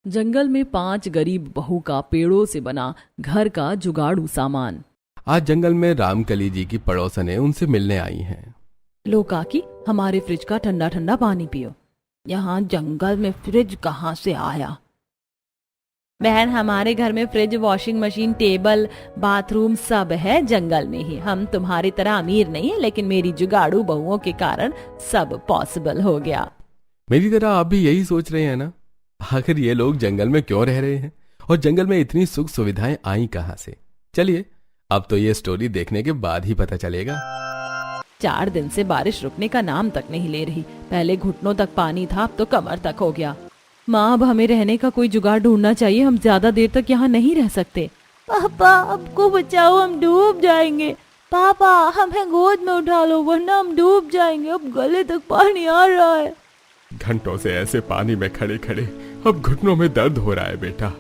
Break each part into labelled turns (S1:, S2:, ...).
S1: जंगल में 5 गरीब बहू का पेड़ों से बना घर का जुगाड़ू सामान।
S2: आज जंगल में रामकली जी की पड़ोसनें उनसे मिलने आई हैं।
S1: लो काकी, हमारे फ्रिज का ठंडा ठंडा पानी पियो। यहाँ जंगल में फ्रिज कहाँ से आया? बहन, हमारे घर में fridge, washing machine, table, bathroom सब है जंगल में ही। हम तुम्हारी तरह अमीर नहीं है, लेकिन मेरी जुगाड़ू बहुओं के कारण सब पॉसिबल हो गया।
S2: मेरी तरह आप भी यही सोच रहे हैं ना? आखिर ये लोग जंगल में क्यों रह रहे हैं और जंगल में इतनी सुख सुविधाएं आई कहां से? चलिए, अब तो ये स्टोरी देखने के बाद ही पता चलेगा।
S1: 4 दिन से बारिश रुकने का नाम तक नहीं ले रही। पहले घुटनों तक पानी था, अब तो कमर तक हो गया। माँ, अब हमें रहने का कोई जुगाड़ ढूंढना चाहिए। हम ज्यादा देर तक यहाँ नहीं रह सकते। पापा, हमको बचाओ, हम डूब जाएंगे। पापा, हमें गोद में उठा लो, वरना हम डूब जाएंगे। अब गले तक पानी आ रहा है।
S2: घंटों से ऐसे पानी में खड़े खड़े अब घुटनों में दर्द हो रहा है बेटा।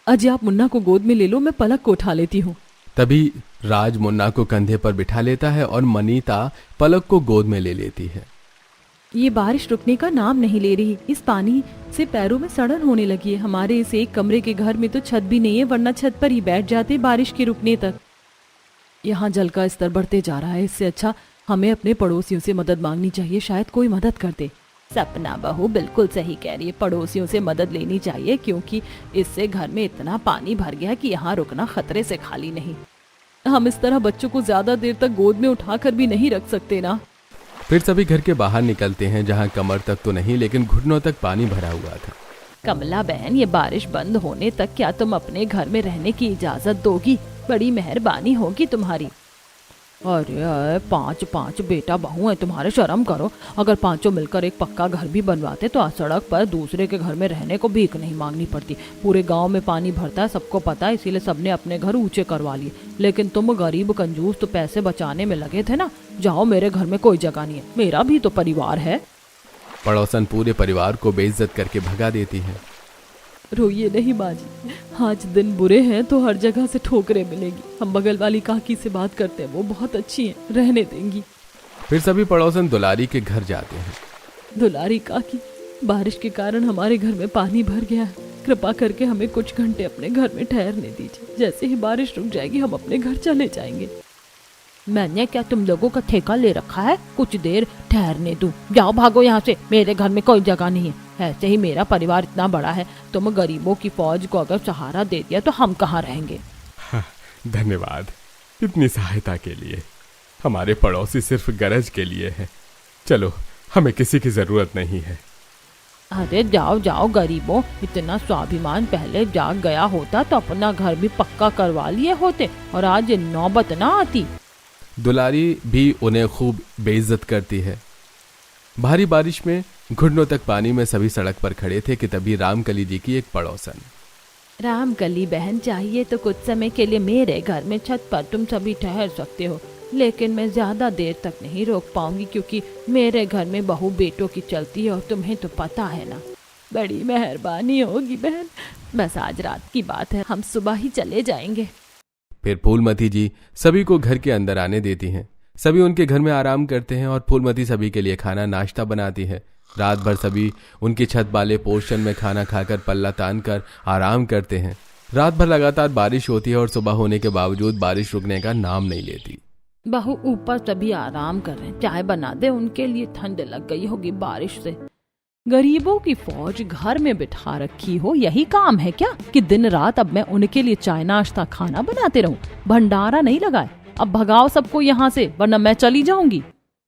S1: अजय, आप मुन्ना को गोद में ले लो, मैं पलक को उठा लेती हूँ।
S2: तभी राज मुन्ना को कंधे पर बिठा लेता है और मनीता पलक को गोद में ले लेती है।
S1: ये बारिश रुकने का नाम नहीं ले रही। इस पानी से पैरों में सड़न होने लगी है। हमारे इस एक कमरे के घर में तो छत भी नहीं है, वरना छत पर ही बैठ जाते बारिश के रुकने तक। यहाँ जल का स्तर बढ़ते जा रहा है। इससे अच्छा हमें अपने पड़ोसियों से मदद मांगनी चाहिए, शायद कोई मदद कर दे। सपना बहू बिल्कुल सही कह रही है, पड़ोसियों से मदद लेनी चाहिए, क्योंकि इससे घर में इतना पानी भर गया कि यहाँ रुकना खतरे से खाली नहीं। हम इस तरह बच्चों को ज्यादा देर तक गोद में उठाकर भी नहीं रख सकते ना।
S2: फिर सभी घर के बाहर निकलते हैं, जहाँ कमर तक तो नहीं, लेकिन घुटनों तक पानी भरा हुआ था।
S1: कमला बहन, ये बारिश बंद होने तक क्या तुम अपने घर में रहने की इजाजत दोगी? बड़ी मेहरबानी होगी तुम्हारी। अरे 5 बेटा बहू है तुम्हारे, शर्म करो। अगर 5 मिलकर एक पक्का घर भी बनवाते तो सड़क पर दूसरे के घर में रहने को भीख नहीं मांगनी पड़ती। पूरे गांव में पानी भरता है, सबको पता है, इसीलिए सबने अपने घर ऊंचे करवा लिए। लेकिन तुम गरीब कंजूस तो पैसे बचाने में लगे थे ना। जाओ, मेरे घर में कोई जगह नहीं है, मेरा भी तो परिवार है।
S2: पड़ोसन पूरे परिवार को बेइज्जत करके भगा देती है।
S1: रोइए नहीं बाजी, आज दिन बुरे हैं तो हर जगह से ठोकरें मिलेगी। हम बगल वाली काकी से बात करते हैं, वो बहुत अच्छी हैं, रहने देंगी।
S2: फिर सभी पड़ोसन दुलारी के घर जाते हैं।
S1: दुलारी काकी, बारिश के कारण हमारे घर में पानी भर गया है। कृपा करके हमें कुछ घंटे अपने घर में ठहरने दीजिए। जैसे ही बारिश रुक जाएगी हम अपने घर चले जाएंगे। मैंने क्या तुम लोगों का ठेका ले रखा है कुछ देर ठहरने दूं? जाओ, भागो यहाँ से, मेरे घर में कोई जगह नहीं है। ऐसे ही मेरा परिवार इतना बड़ा है, तुम गरीबों की फौज को अगर सहारा दे दिया तो हम कहाँ रहेंगे?
S2: धन्यवाद इतनी सहायता के लिए। हमारे पड़ोसी सिर्फ गरज के लिए है। चलो, हमें किसी की जरूरत नहीं है।
S1: अरे जाओ जाओ गरीबों, इतना स्वाभिमान पहले जाग गया होता तो अपना घर भी पक्का करवा लिए होते और आज नौबत ना आती।
S2: दुलारी भी उन्हें खूब बेइज्जत करती है। भारी बारिश में घुटनों तक पानी में सभी सड़क पर खड़े थे कि तभी रामकली जी की एक पड़ोसन।
S1: रामकली बहन, चाहिए तो कुछ समय के लिए मेरे घर में छत पर तुम सभी ठहर सकते हो, लेकिन मैं ज्यादा देर तक नहीं रोक पाऊंगी, क्योंकि मेरे घर में बहू बेटों की चलती है और तुम्हें तो पता है ना। बड़ी मेहरबानी होगी बहन, बस आज रात की बात है, हम सुबह ही चले जाएंगे।
S2: फिर फूलमती जी सभी को घर के अंदर आने देती हैं। सभी उनके घर में आराम करते हैं और फूलमती सभी के लिए खाना नाश्ता बनाती है। रात भर सभी उनकी छत वाले पोर्शन में खाना खाकर पल्ला तान कर आराम करते हैं। रात भर लगातार बारिश होती है और सुबह होने के बावजूद बारिश रुकने का नाम नहीं लेती।
S1: बहू, ऊपर सभी आराम कर रहे हैं, चाय बना दे, उनके लिए ठंड लग गई होगी बारिश से। गरीबों की फौज घर में बिठा रखी हो, यही काम है क्या कि दिन रात अब मैं उनके लिए चाय नाश्ता खाना बनाते रहूं? भंडारा नहीं लगाए? अब भगाओ सबको यहाँ से, वरना मैं चली जाऊंगी।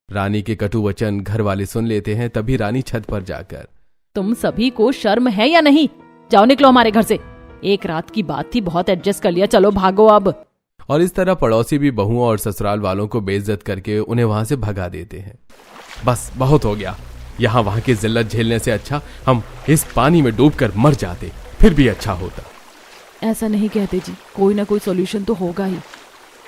S2: रानी के कटु वचन घर वाले सुन लेते हैं। तभी रानी छत पर जाकर,
S1: तुम सभी को शर्म है या नहीं? जाओ, निकलो हमारे घर से। एक रात की बात थी, बहुत एडजस्ट कर लिया, चलो भागो अब।
S2: और इस तरह पड़ोसी भी बहुओं और ससुराल वालों को बेइज्जत करके उन्हें वहां से भगा देते हैं। बस बहुत हो गया, यहाँ वहां की जिल्लत झेलने से अच्छा हम इस पानी में डूबकर मर जाते, फिर भी अच्छा होता।
S1: ऐसा नहीं कहते जी, कोई ना कोई सॉल्यूशन तो होगा ही।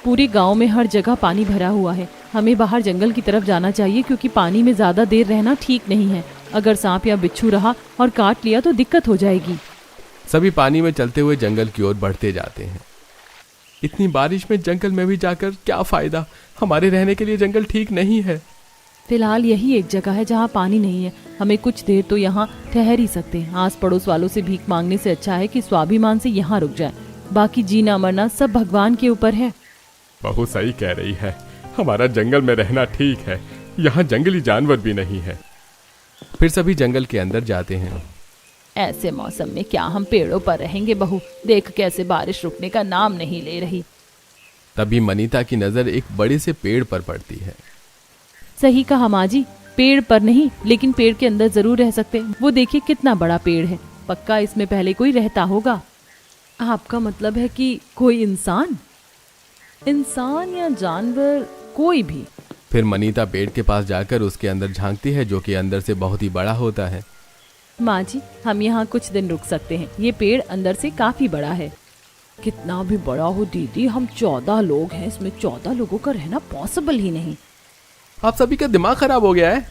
S1: पूरे गांव में हर जगह पानी भरा हुआ है। हमें बाहर जंगल की तरफ जाना चाहिए, क्योंकि पानी में ज्यादा देर रहना ठीक नहीं है। अगर सांप या बिच्छू रहा और काट लिया तो दिक्कत हो जाएगी।
S2: सभी पानी में चलते हुए जंगल की ओर बढ़ते जाते हैं। इतनी बारिश में जंगल में भी जाकर क्या फायदा? हमारे रहने के लिए जंगल ठीक नहीं है।
S1: फिलहाल यही एक जगह है जहाँ पानी नहीं है, हमें कुछ देर तो यहाँ ठहर ही सकते हैं। आस पड़ोस वालों से भीख मांगने से अच्छा है कि स्वाभिमान से यहाँ रुक जाए। बाकी जीना मरना सब भगवान के ऊपर है।
S3: बहू सही कह रही है, हमारा जंगल में रहना ठीक है, यहाँ जंगली जानवर भी नहीं है।
S2: फिर सभी जंगल के अंदर जाते हैं।
S1: ऐसे मौसम में क्या हम पेड़ों पर रहेंगे बहू? देख कैसे बारिश रुकने का नाम नहीं ले रही।
S2: तभी मनीता की नजर एक बड़े से पेड़ पर पड़ती है।
S1: सही कहा माँ जी, पेड़ पर नहीं लेकिन पेड़ के अंदर जरूर रह सकते हैं। वो देखिए कितना बड़ा पेड़ है, पक्का इसमें पहले कोई रहता होगा। आपका मतलब है कि कोई इंसान या जानवर, कोई भी?
S2: फिर मनीता पेड़ के पास जाकर उसके अंदर झांकती है, जो कि अंदर से बहुत ही बड़ा होता है।
S1: माँ जी, हम यहाँ कुछ दिन रुक सकते हैं, ये पेड़ अंदर से काफी बड़ा है। कितना भी बड़ा हो दीदी, हम 14 लोग हैं, इसमें 14 लोगों का रहना पॉसिबल ही नहीं।
S2: आप सभी का दिमाग खराब हो गया है,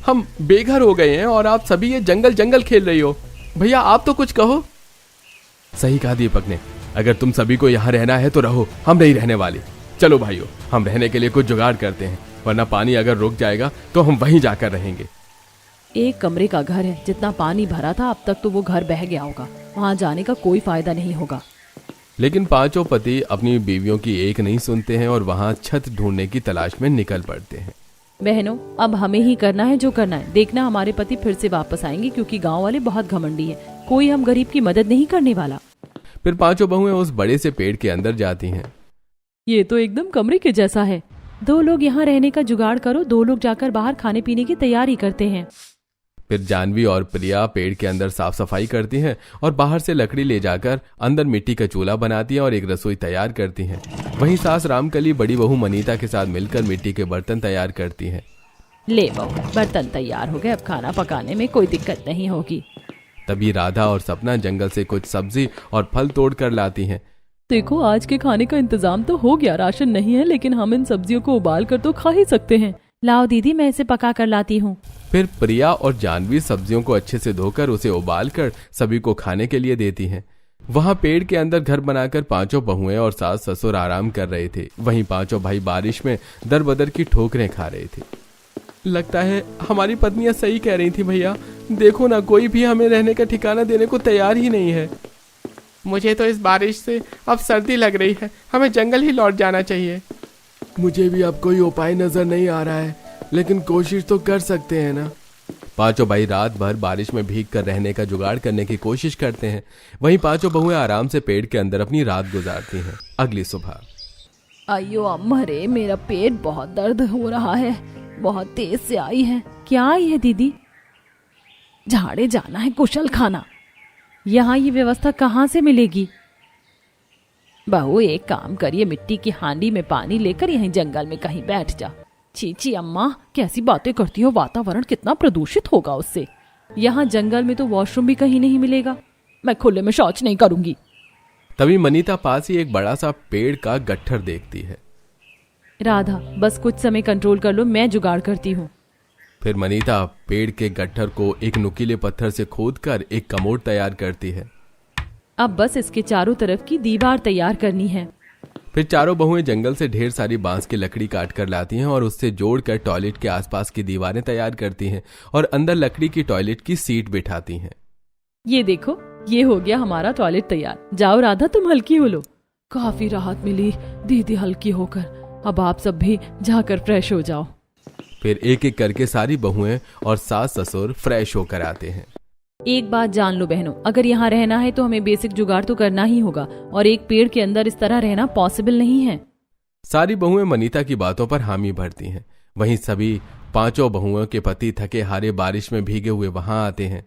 S2: हम बेघर हो गए हैं और आप सभी ये जंगल जंगल खेल रही हो। भैया आप तो कुछ कहो। सही कहा दीपक ने, अगर तुम सभी को यहाँ रहना है तो रहो, हम नहीं रहने वाले। चलो भाइयों, हम रहने के लिए कुछ जुगाड़ करते हैं, वरना पानी अगर रुक जाएगा तो हम वहीं जाकर रहेंगे।
S1: एक कमरे का घर है, जितना पानी भरा था अब तक तो वो घर बह गया होगा, वहाँ जाने का कोई फायदा नहीं होगा।
S2: लेकिन पांचों पति अपनी बीवियों की एक नहीं सुनते हैं और वहाँ छत ढूंढने की तलाश में निकल पड़ते हैं।
S1: बहनों, अब हमें ही करना है जो करना है। देखना हमारे पति फिर से वापस आएंगे, क्योंकि गांव वाले बहुत घमंडी हैं, कोई हम गरीब की मदद नहीं करने वाला।
S2: फिर पांचों बहुएं उस बड़े से पेड़ के अंदर जाती हैं।
S1: ये तो एकदम कमरे के जैसा है। 2 लोग यहाँ रहने का जुगाड़ करो, 2 लोग जाकर बाहर खाने पीने की तैयारी करते हैं।
S2: फिर जानवी और प्रिया पेड़ के अंदर साफ सफाई करती हैं और बाहर से लकड़ी ले जाकर अंदर मिट्टी का चूल्हा बनाती हैं और एक रसोई तैयार करती हैं। वहीं सास रामकली बड़ी बहू मनीता के साथ मिलकर मिट्टी के बर्तन तैयार करती हैं।
S1: ले बहू, बर्तन तैयार हो गए, अब खाना पकाने में कोई दिक्कत नहीं होगी।
S2: तभी राधा और सपना जंगल से कुछ सब्जी और फल तोड़ कर लाती हैं।
S1: देखो, आज के खाने का इंतजाम तो हो गया, राशन नहीं है लेकिन हम इन सब्जियों को उबाल कर तो खा ही सकते हैं। लाओ दीदी, मैं इसे पका कर लाती हूँ।
S2: फिर प्रिया और जानवी सब्जियों को अच्छे से धोकर उसे उबाल कर सभी को खाने के लिए देती हैं। वहाँ पेड़ के अंदर घर बनाकर पांचों बहुएं और सास ससुर आराम कर रहे थे। वहीं पांचों भाई बारिश में दर बदर की ठोकरें खा रहे थे। लगता है हमारी पत्नियां सही कह रही थी भैया, देखो ना, कोई भी हमें रहने का ठिकाना देने को तैयार ही नहीं है।
S3: मुझे तो इस बारिश से अब सर्दी लग रही है, हमें जंगल ही लौट जाना चाहिए।
S2: मुझे भी अब कोई उपाय नजर नहीं आ रहा है, लेकिन कोशिश तो कर सकते हैं ना। पांचों भाई रात भर बारिश में भीग कर रहने का जुगाड़ करने की कोशिश करते हैं। वहीं पांचों बहुएं आराम से पेड़ के अंदर अपनी रात गुजारती हैं। अगली सुबह,
S1: अयो अम्मा रे, मेरा पेट बहुत दर्द हो रहा है, बहुत तेज से आई है। क्या आई है दीदी? झाड़े जाना है, कुशल खाना। यहाँ ये व्यवस्था कहाँ से मिलेगी? बहू एक काम करिए, मिट्टी की हांडी में पानी लेकर यहीं जंगल में कहीं बैठ जा। चीची अम्मा, कैसी बातें करती हो, वातावरण कितना प्रदूषित होगा उससे। यहाँ जंगल में तो वॉशरूम भी कहीं नहीं मिलेगा, मैं खुले में शौच नहीं करूंगी।
S2: तभी मनीता पास ही एक बड़ा सा पेड़ का गट्ठर देखती है।
S1: राधा, बस कुछ समय कंट्रोल कर लो, मैं जुगाड़ करती हूँ।
S2: फिर मनीता पेड़ के गट्ठर को एक नुकीले पत्थर से खोदकर एक कमोड तैयार करती है।
S1: अब बस इसके चारों तरफ की दीवार तैयार करनी है।
S2: फिर चारों बहुएं जंगल से ढेर सारी बांस की लकड़ी काट कर लाती हैं और उससे जोड़कर टॉयलेट के आसपास की दीवारें तैयार करती हैं और अंदर लकड़ी की टॉयलेट की सीट बिठाती हैं।
S1: ये देखो, ये हो गया हमारा टॉयलेट तैयार। जाओ राधा, तुम हल्की हो लो। काफी राहत मिली दीदी हल्की होकर, अब आप सब भी जाकर फ्रेश हो जाओ।
S2: फिर एक एक करके सारी बहुएं और सास ससुर फ्रेश होकर आते हैं।
S1: एक बात जान लो बहनों, अगर यहाँ रहना है तो हमें बेसिक जुगाड़ तो करना ही होगा, और एक पेड़ के अंदर इस तरह रहना पॉसिबल नहीं है।
S2: सारी बहुएं मनीता की बातों पर हामी भरती हैं। वहीं सभी पांचों बहुओं के पति थके हारे बारिश में भीगे हुए वहां आते हैं।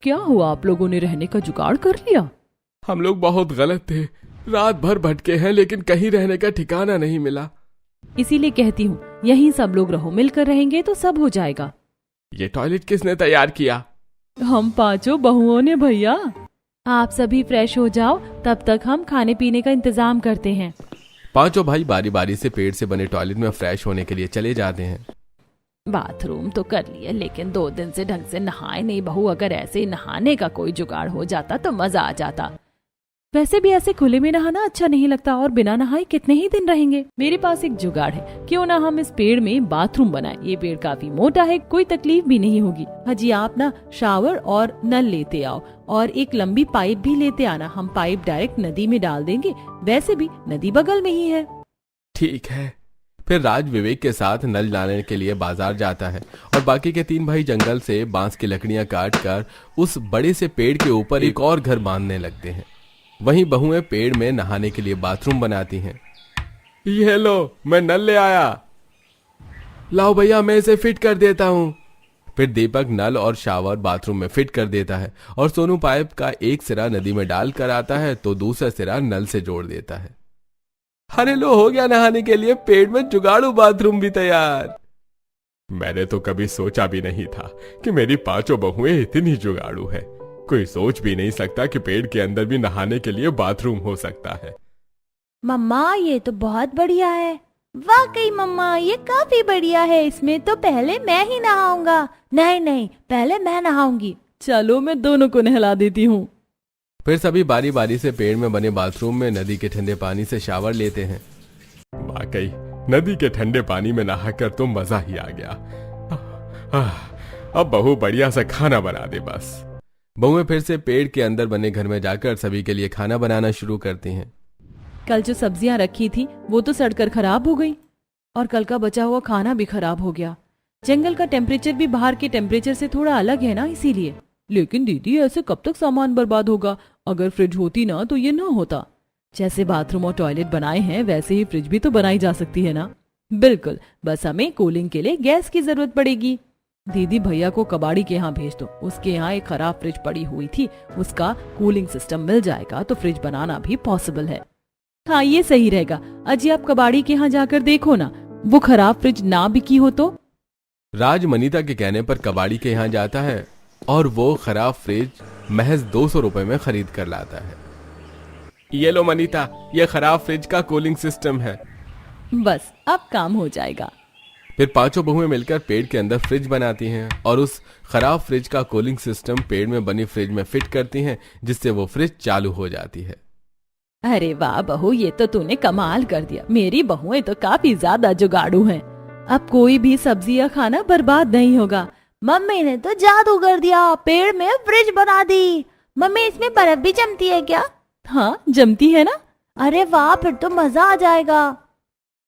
S1: क्या हुआ, आप लोगों ने रहने का जुगाड़ कर लिया?
S3: हम लोग बहुत गलत थे, रात भर भटके हैं लेकिन कहीं रहने का ठिकाना नहीं मिला।
S1: इसीलिए कहती हूँ यहीं सब लोग रहो, मिलकर रहेंगे तो सब हो जाएगा।
S3: ये टॉयलेट किसने तैयार किया?
S1: हम पांचों बहुओं ने भैया। आप सभी फ्रेश हो जाओ, तब तक हम खाने पीने का इंतजाम करते हैं।
S2: पांचों भाई बारी बारी से पेड़ से बने टॉयलेट में फ्रेश होने के लिए चले जाते हैं।
S1: बाथरूम तो कर लिए, लेकिन 2 दिन से ढंग से नहाए नहीं बहू। अगर ऐसे ही नहाने का कोई जुगाड़ हो जाता तो मजा आ जाता। वैसे भी ऐसे खुले में नहाना अच्छा नहीं लगता और बिना नहाए कितने ही दिन रहेंगे। मेरे पास एक जुगाड़ है, क्यों ना हम इस पेड़ में बाथरूम बनाएं। ये पेड़ काफी मोटा है, कोई तकलीफ भी नहीं होगी। हाजी आप ना शावर और नल लेते आओ और एक लंबी पाइप भी लेते आना। हम पाइप डायरेक्ट नदी में डाल देंगे, वैसे भी नदी बगल में ही है।
S2: ठीक है। फिर राज विवेक के साथ नल लाने के लिए बाजार जाता है और बाकी के 3 भाई जंगल से बांस की लकड़ियां काट कर उस बड़े से पेड़ के ऊपर एक और घर बांधने लगते हैं। वहीं बहुएं पेड़ में नहाने के लिए बाथरूम बनाती हैं। ये लो, मैं नल ले आया। लाओ भैया, मैं इसे फिट कर देता हूँ। फिर दीपक नल और शावर बाथरूम में फिट कर देता है और सोनू पाइप का एक सिरा नदी में डाल कर आता है तो दूसरा सिरा नल से जोड़ देता है। अरे लो, हो गया नहाने के लिए पेड़ में जुगाड़ू बाथरूम भी तैयार।
S3: मैंने तो कभी सोचा भी नहीं था कि मेरी 5 बहुएं इतनी जुगाड़ू है। कोई सोच भी नहीं सकता कि पेड़ के अंदर भी नहाने के लिए बाथरूम हो सकता है।
S4: मम्मा ये तो बहुत बढ़िया है। वाकई मम्मा ये काफी बढ़िया है, इसमें तो पहले मैं ही नहाऊंगा। नहीं नहीं, पहले मैं नहाऊंगी।
S1: चलो मैं दोनों को नहला देती हूँ।
S2: फिर सभी बारी बारी से पेड़ में बने बाथरूम में नदी के ठंडे पानी से शावर लेते हैं।
S3: वाकई नदी के ठंडे पानी में नहाकर तो मजा ही आ गया। अब बहू बढ़िया सा खाना बना दे बस।
S2: बहुएं फिर से पेड़ के अंदर बने घर में जाकर सभी के लिए खाना बनाना शुरू करती हैं।
S1: कल जो सब्जियां रखी थी वो तो सड़कर खराब हो गई और कल का बचा हुआ खाना भी खराब हो गया। जंगल का टेम्परेचर भी बाहर के टेम्परेचर से थोड़ा अलग है ना, इसीलिए। लेकिन दीदी ऐसे कब तक सामान बर्बाद होगा? अगर फ्रिज होती ना तो ये ना होता। जैसे बाथरूम और टॉयलेट बनाए हैं वैसे ही फ्रिज भी तो बनाई जा सकती है ना। बिल्कुल, बस हमें कूलिंग के लिए गैस की जरूरत पड़ेगी। दीदी भैया को कबाड़ी के यहाँ भेज दो, उसके यहाँ एक खराब फ्रिज पड़ी हुई थी, उसका कूलिंग सिस्टम मिल जाएगा तो फ्रिज बनाना भी पॉसिबल है। हाँ ये सही रहेगा। अजी आप कबाड़ी के यहाँ जाकर देखो ना, वो खराब फ्रिज ना बिकी हो तो।
S2: राज मनीता के कहने पर कबाड़ी के यहाँ जाता है और वो खराब फ्रिज महज 200 रुपए में खरीद कर लाता है। ये लो मनीता, ये खराब फ्रिज का कूलिंग सिस्टम है।
S1: बस अब काम हो जाएगा।
S2: फिर 5 बहुएं मिलकर पेड़ के अंदर फ्रिज बनाती हैं और उस खराब फ्रिज का कूलिंग सिस्टम पेड़ में बनी फ्रिज में फिट करती हैं, जिससे वो फ्रिज चालू हो जाती है।
S1: अरे वाह बहू, ये तो तूने कमाल कर दिया। मेरी बहुएं तो काफी ज्यादा जुगाड़ू हैं। अब कोई भी सब्जी या खाना बर्बाद नहीं होगा।
S4: मम्मी ने तो जादू कर दिया, पेड़ में फ्रिज बना दी। मम्मी इसमें बर्फ भी जमती है क्या?
S1: हाँ जमती है ना।
S4: अरे वाह, फिर तो मजा आ जाएगा।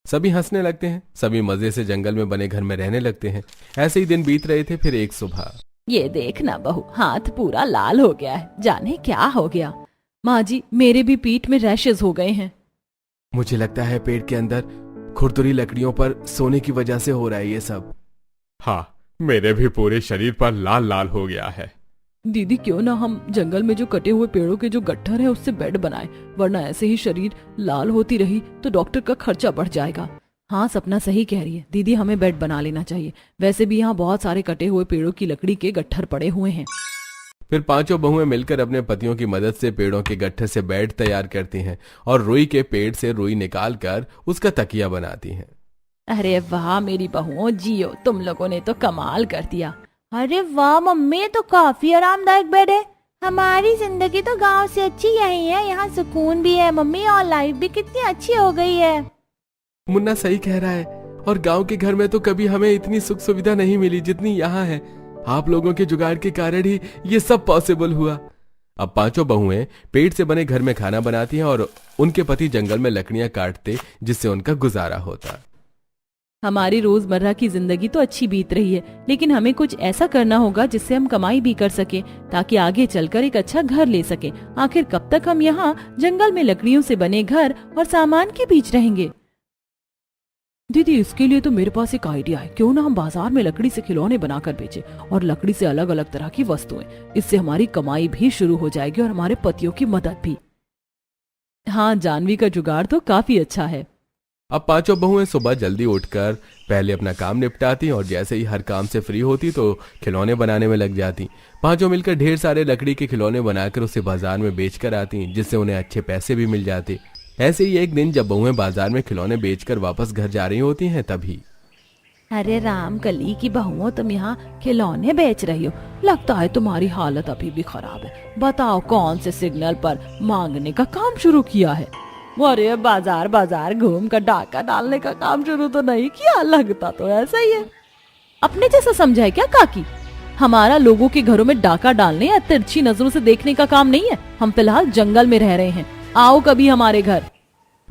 S2: सभी हंसने लगते हैं। सभी मजे से जंगल में बने घर में रहने लगते हैं। ऐसे ही दिन बीत रहे थे। फिर एक सुबह,
S1: ये देखना बहू, हाथ पूरा लाल हो गया है, जाने क्या हो गया। माँ जी मेरे भी पीठ में रैशेस हो गए हैं।
S2: मुझे लगता है पेड़ के अंदर खुरदुरी लकड़ियों पर सोने की वजह से हो रहा है ये सब।
S3: हाँ, मेरे भी पूरे शरीर पर लाल लाल हो गया है।
S1: दीदी क्यों ना हम जंगल में जो कटे हुए पेड़ों के जो गट्ठर है उससे बेड बनाए, वरना ऐसे ही शरीर लाल होती रही तो डॉक्टर का खर्चा बढ़ जाएगा। हाँ सपना सही कह रही है दीदी, हमें बेड बना लेना चाहिए। वैसे भी यहाँ बहुत सारे कटे हुए पेड़ों की लकड़ी के गट्ठर पड़े हुए हैं।
S2: फिर 5 बहुएं मिलकर अपने पतियों की मदद से पेड़ों के गट्ठर से बेड तैयार करती हैं और रुई के पेड़ से रुई निकाल कर उसका तकिया बनाती हैं।
S1: अरे वाह मेरी बहुओं, जियो, तुम लोगों ने तो कमाल कर दिया।
S4: अरे वाह मम्मी, ये तो काफी आरामदायक बेड है। हमारी जिंदगी तो गांव से अच्छी यही है, यहाँ सुकून भी है मम्मी, और लाइफ भी कितनी अच्छी हो गई है।
S2: मुन्ना सही कह रहा है, और गांव के घर में तो कभी हमें इतनी सुख सुविधा नहीं मिली जितनी यहाँ है। आप लोगों के जुगाड़ के कारण ही ये सब पॉसिबल हुआ। अब 5 बहुएं पेड़ से बने घर में खाना बनाती हैं और उनके पति जंगल में लकड़ियां काटते, जिससे उनका गुजारा होता।
S1: हमारी रोजमर्रा की जिंदगी तो अच्छी बीत रही है, लेकिन हमें कुछ ऐसा करना होगा जिससे हम कमाई भी कर सके, ताकि आगे चलकर एक अच्छा घर ले सके। आखिर कब तक हम यहाँ जंगल में लकड़ियों से बने घर और सामान के बीच रहेंगे? दीदी इसके लिए तो मेरे पास एक आइडिया है। क्यों ना हम बाजार में लकड़ी से खिलौने बनाकर बेचें और लकड़ी से अलग अलग तरह की वस्तुएं। इससे हमारी कमाई भी शुरू हो जाएगी और हमारे पतियों की मदद भी। हाँ, जानवी का जुगाड़ तो काफी अच्छा है।
S2: अब 5 बहुएं सुबह जल्दी उठकर पहले अपना काम निपटाती और जैसे ही हर काम से फ्री होती तो खिलौने बनाने में लग जाती। 5 मिलकर ढेर सारे लकड़ी के खिलौने बनाकर उसे बाजार में बेचकर आती, जिससे उन्हें अच्छे पैसे भी मिल जाते। ऐसे ही एक दिन जब बहुएं बाजार में खिलौने बेचकर वापस घर जा रही होती हैं, तभी
S1: अरे रामकली की बहुओं, तुम यहाँ खिलौने बेच रही हो। लगता है तुम्हारी हालत अभी भी खराब है। बताओ कौन से सिग्नल पर मांगने का काम शुरू किया है? अरे बाजार बाजार घूम कर डाका डालने का काम शुरू तो नहीं किया, लगता तो ऐसा ही है। अपने जैसा समझा है क्या काकी? हमारा लोगों के घरों में डाका डालने या तिरछी नजरों से देखने का काम नहीं है। हम फिलहाल जंगल में रह रहे हैं, आओ कभी हमारे घर।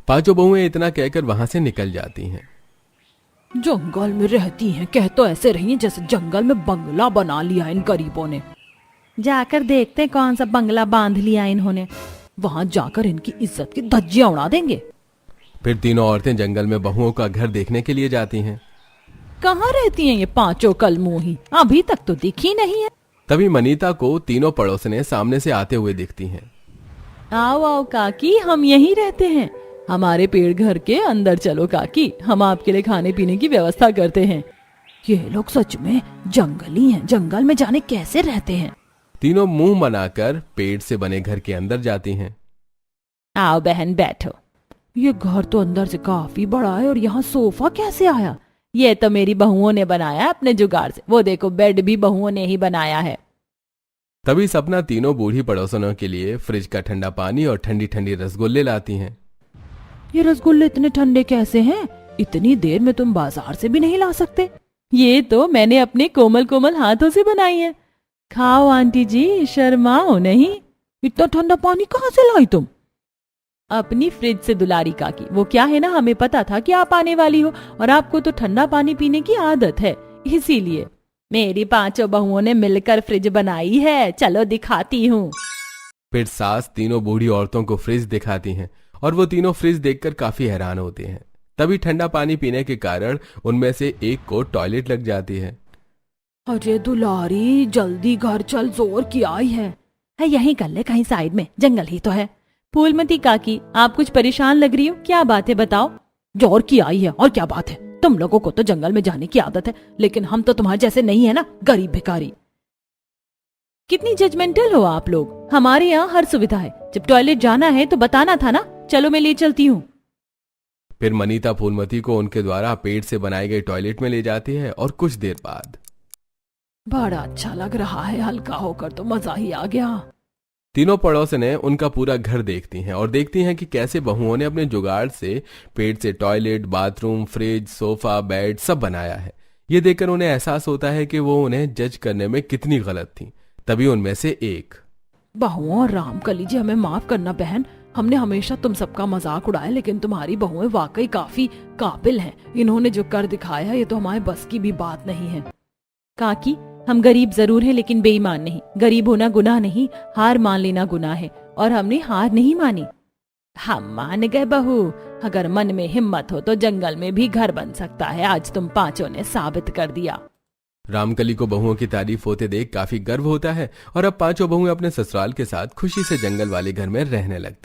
S2: पांचों बहुएं इतना कहकर वहां से निकल जाती हैं।
S1: जंगल में रहती हैं, कह तो ऐसे रही हैं जैसे जंगल में बंगला बना लिया इन गरीबों ने। जाकर देखते हैं कौन सा बंगला बांध लिया इन्होंने, वहां जाकर इनकी इज्जत की धज्जियां उड़ा देंगे।
S2: फिर तीनों औरतें जंगल में बहुओं का घर देखने के लिए जाती हैं।
S1: कहाँ रहती हैं ये पांचों कलमुही? अभी तक तो दिखी नहीं है।
S2: तभी मनीता को तीनों पड़ोसने सामने से आते हुए दिखती हैं।
S1: आओ आओ काकी, हम यहीं रहते हैं। हमारे पेड़ घर के अंदर चलो काकी, हम आपके लिए खाने पीने की व्यवस्था करते हैं। ये लोग सच में जंगली हैं, जंगल में जाने कैसे रहते हैं।
S2: तीनों मुंह बनाकर पेड़ से बने घर के अंदर जाती हैं।
S1: आओ बहन बैठो। ये घर तो अंदर से काफी बड़ा है और यहाँ सोफा कैसे आया? ये तो मेरी बहुओं ने बनाया अपने जुगाड़ से। वो देखो बेड भी बहुओं ने ही बनाया है।
S2: तभी सपना तीनों बूढ़ी पड़ोसनों के लिए फ्रिज का ठंडा पानी और ठंडी ठंडी रसगुल्ले लाती हैं।
S1: ये रसगुल्ले इतने ठंडे कैसे हैं? इतनी देर में तुम बाजार से भी नहीं ला सकते। ये तो मैंने अपने कोमल कोमल हाथों से बनाई है। खाओ आंटी जी, शर्माओ नहीं। इतना ठंडा पानी कहाँ से लाई तुम? अपनी फ्रिज से दुलारी काकी। वो क्या है ना, हमें पता था कि आप आने वाली हो और आपको तो ठंडा पानी पीने की आदत है, इसीलिए मेरी पांचों बहुओं ने मिलकर फ्रिज बनाई है। चलो दिखाती हूँ।
S2: फिर सास तीनों बूढ़ी औरतों को फ्रिज दिखाती हैं और वो तीनों फ्रिज देखकर काफी हैरान होते हैं। तभी ठंडा पानी पीने के कारण उनमें से एक को टॉयलेट लग जाती है।
S1: अरे दुलारी, जल्दी घर चल, जोर की आई है। यहीं कर ले, कहीं साइड में, जंगल ही तो है। फूलमती काकी, आप कुछ परेशान लग रही हो, क्या बात है बताओ? जोर की आई है और क्या बात है? तुम लोगों को तो जंगल में जाने की आदत है, लेकिन हम तो तुम्हारे जैसे नहीं है ना, गरीब भिखारी। कितनी जजमेंटल हो आप लोग। हमारे यहाँ हर सुविधा है, जब टॉयलेट जाना है तो बताना था ना। चलो मैं ले चलती हूँ।
S2: फिर मनीता फूलमती को उनके द्वारा पेड़ से बनाए गए टॉयलेट में ले जाती है और कुछ देर बाद
S1: बड़ा अच्छा लग रहा है, हल्का होकर तो मजा ही आ गया।
S2: तीनों पड़ोसने उनका पूरा घर देखती हैं और देखती हैं कि कैसे बहुओं ने अपने जुगाड़ से पेड़ से toilet, bathroom, fridge, sofa, bed सब बनाया है। ये देखकर उन्हें एहसास होता है कि वो उन्हें जज करने में कितनी गलत थी। तभी उनमें से एक,
S1: बहुओं और रामकली जी, हमें माफ करना बहन, हमने हमेशा तुम सबका मजाक उड़ाया, लेकिन तुम्हारी बहुएं वाकई काफी काबिल हैं। इन्होंने जो कर दिखाया ये तो हमारे बस की भी बात नहीं है। काकी, हम गरीब जरूर हैं लेकिन बेईमान नहीं। गरीब होना गुनाह नहीं, हार मान लेना गुनाह है, और हमने हार नहीं मानी। हम मान गए बहू, अगर मन में हिम्मत हो तो जंगल में भी घर बन सकता है। आज तुम पांचों ने साबित कर दिया।
S2: रामकली को बहुओं की तारीफ होते देख काफी गर्व होता है और अब पांचों बहुएं अपने ससुराल के साथ खुशी से जंगल वाले घर में रहने लगती।